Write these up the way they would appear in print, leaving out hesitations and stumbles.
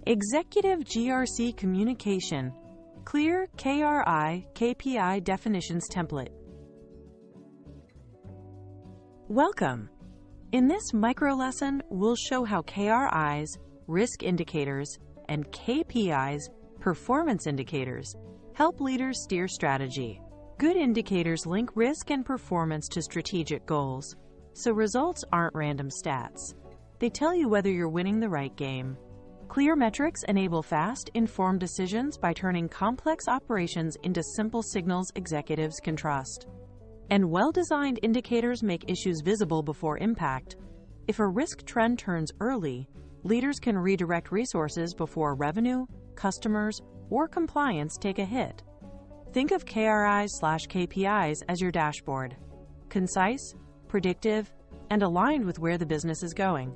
Executive GRC Communication. Clear KRI KPI Definitions Template. Welcome! In this micro lesson, we'll show how KRIs, risk indicators, and KPIs, performance indicators, help leaders steer strategy. Good indicators link risk and performance to strategic goals, so results aren't random stats. They tell you whether you're winning the right game. Clear metrics enable fast, informed decisions by turning complex operations into simple signals executives can trust. And well-designed indicators make issues visible before impact. If a risk trend turns early, leaders can redirect resources before revenue, customers, or compliance take a hit. Think of KRIs/KPIs as your dashboard. Concise, predictive, and aligned with where the business is going.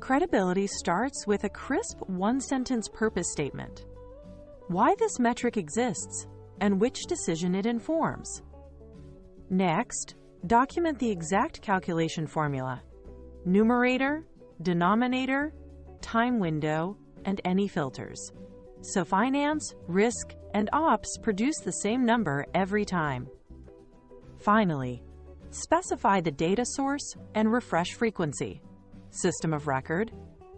Credibility starts with a crisp one-sentence purpose statement. Why this metric exists and which decision it informs. Next, document the exact calculation formula, numerator, denominator, time window, and any filters. So finance, risk, and ops produce the same number every time. Finally, specify the data source and refresh frequency, system of record,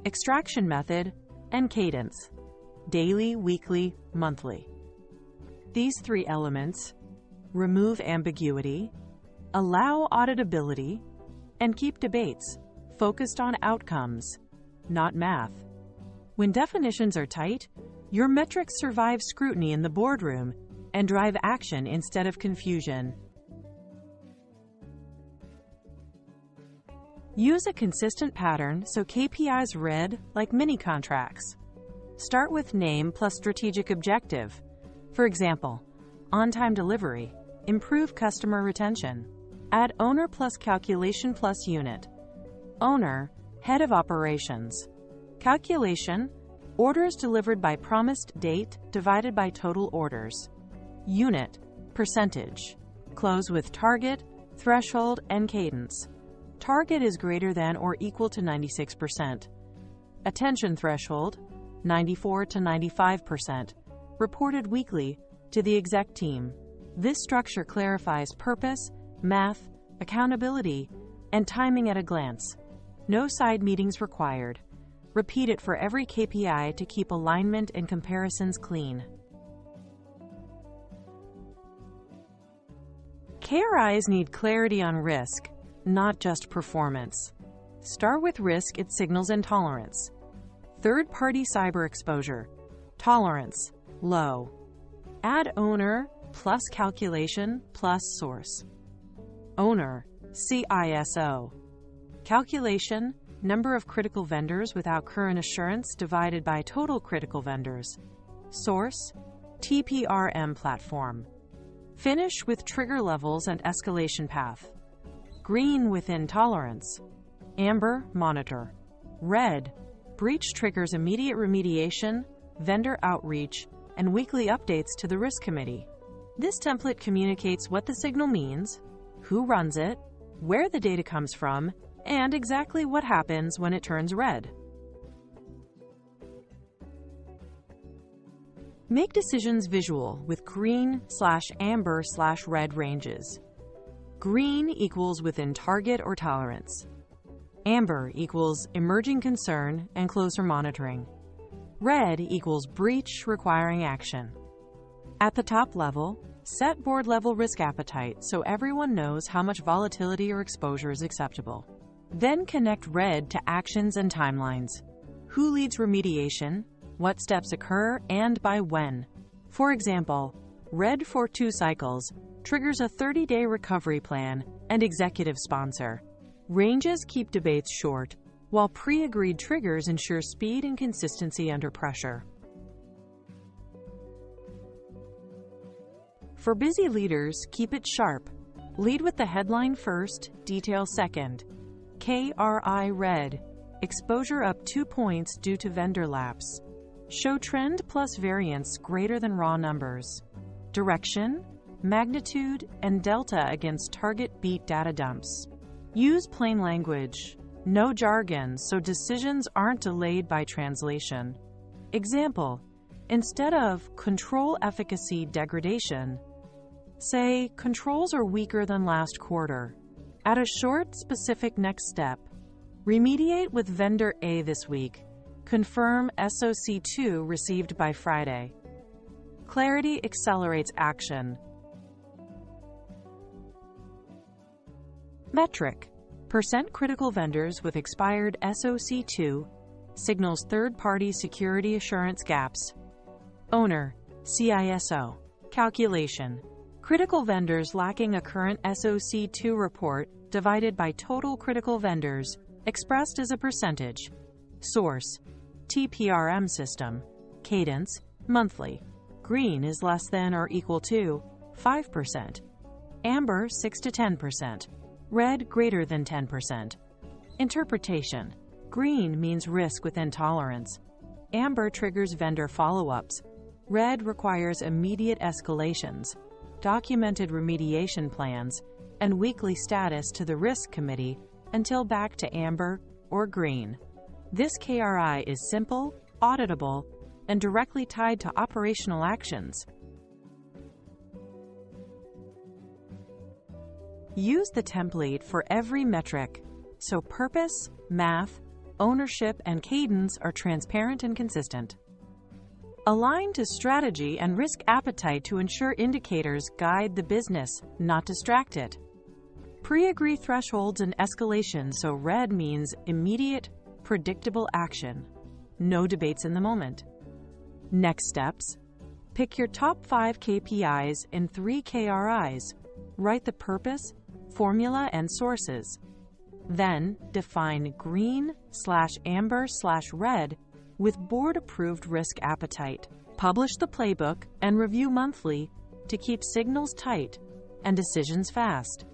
extraction method, and cadence, daily, weekly, monthly. These three elements remove ambiguity, allow auditability, and keep debates focused on outcomes, not math. When definitions are tight, your metrics survive scrutiny in the boardroom and drive action instead of confusion. Use a consistent pattern so KPIs read like mini contracts. Start with name plus strategic objective. For example, on-time delivery, improve customer retention. Add owner plus calculation plus unit. Owner, head of operations. Calculation, orders delivered by promised date divided by total orders. Unit, percentage. Close with target, threshold, and cadence. Target is greater than or equal to 96%. Attention threshold, 94 to 95%. Reported weekly to the exec team. This structure clarifies purpose, math, accountability, and timing at a glance. No side meetings required. Repeat it for every KPI to keep alignment and comparisons clean. KRIs need clarity on risk, not just performance. Start with risk it signals and tolerance. Third-party cyber exposure. Tolerance, low. Add owner plus calculation plus source. Owner, CISO. Calculation, number of critical vendors without current assurance divided by total critical vendors. Source, TPRM platform. Finish with trigger levels and escalation path. Green within tolerance. Amber, monitor. Red, breach triggers immediate remediation, vendor outreach, and weekly updates to the risk committee. This template communicates what the signal means, who runs it, where the data comes from, and exactly what happens when it turns red. Make decisions visual with green/amber/red ranges. Green equals within target or tolerance. Amber equals emerging concern and closer monitoring. Red equals breach requiring action. At the top level, set board-level risk appetite so everyone knows how much volatility or exposure is acceptable. Then connect red to actions and timelines. Who leads remediation, what steps occur, and by when. For example, red for 2 cycles triggers a 30-day recovery plan and executive sponsor. Ranges keep debates short, while pre-agreed triggers ensure speed and consistency under pressure. For busy leaders, keep it sharp. Lead with the headline first, detail second. KRI red, exposure up 2 points due to vendor lapse. Show trend plus variance greater than raw numbers. Direction, magnitude, and delta against target beat data dumps. Use plain language. No jargon, so decisions aren't delayed by translation. Example, instead of control efficacy degradation, say controls are weaker than last quarter. Add a short, specific next step. Remediate with vendor A this week. Confirm SOC2 received by Friday. Clarity accelerates action. Metric. Percent critical vendors with expired SOC2 signals third-party security assurance gaps. Owner, CISO. Calculation. Critical vendors lacking a current SOC2 report divided by total critical vendors expressed as a percentage. Source, TPRM system. Cadence, monthly. Green is less than or equal to 5%. Amber, 6 to 10%. Red, greater than 10%. Interpretation. Green means risk within tolerance. Amber triggers vendor follow-ups. Red requires immediate escalations, documented remediation plans, and weekly status to the risk committee until back to amber or green. This KRI is simple, auditable, and directly tied to operational actions. Use the template for every metric, so purpose, math, ownership, and cadence are transparent and consistent. Align to strategy and risk appetite to ensure indicators guide the business, not distract it. Pre-agree thresholds and escalation, so red means immediate, predictable action. No debates in the moment. Next steps. Pick your top 5 KPIs and 3 KRIs. Write the purpose, formula, and sources. Then, define green/amber/red with board-approved risk appetite. Publish the playbook and review monthly to keep signals tight and decisions fast.